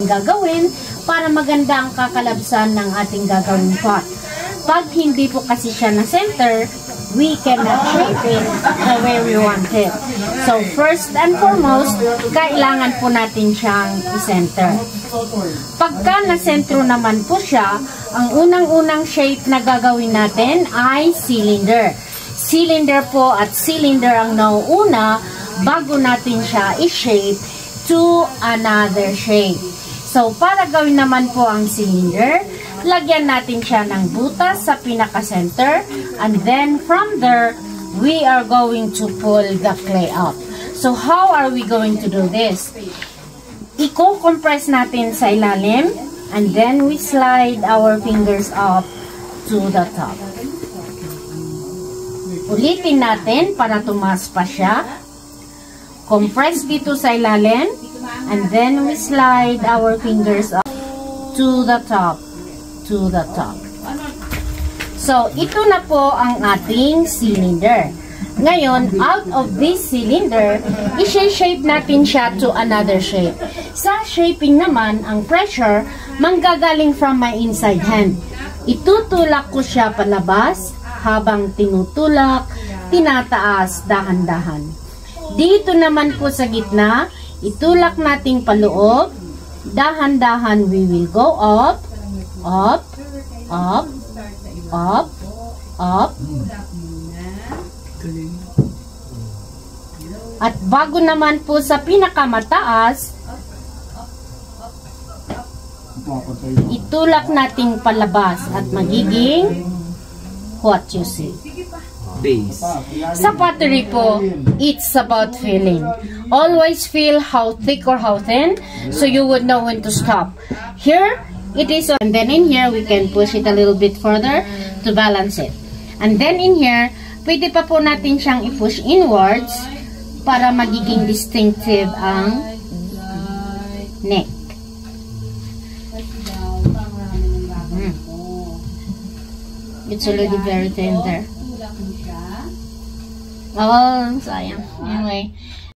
gagawin para maganda ang kakalabsan ng ating gagawin pot. Pag hindi po kasi siya na center, we cannot shape it the way we want it. So, first and foremost, kailangan po natin siyang i-center. Pagka na-sentro naman po siya, ang unang-unang shape na gagawin natin ay cylinder. Cylinder po at cylinder ang nauuna bago natin siya i-shape to another shape. So, para gawin naman po ang cylinder, lagyan natin siya ng butas sa pinaka-center, and then from there, we are going to pull the clay up. So, how are we going to do this? Iko-compress natin sa ilalim, and then we slide our fingers up to the top. Ulitin natin para tumaas pa siya. Compress dito sa ilalim, and then we slide our fingers up to the top. To the top. So, ito na po ang ating cylinder. Ngayon, out of this cylinder, i-shape natin siya to another shape. Sa shaping naman, ang pressure manggagaling from my inside hand. Itutulak ko siya palabas, habang tinutulak, tinataas, dahan-dahan. Dito naman po sa gitna, itulak nating paloob, dahan-dahan we will go up, up, up, up, up. At bago naman po sa pinakamataas, itulak nating palabas at magiging what you see. Base. Sa pottery po, it's about feeling. Always feel how thick or how thin, so you would know when to stop. Here, it is, and then in here, we can push it a little bit further to balance it. And then in here, pwede pa po natin siyang i-push inwards para magiging distinctive ang neck. It's already very thin there. Oh, sayang. Anyway,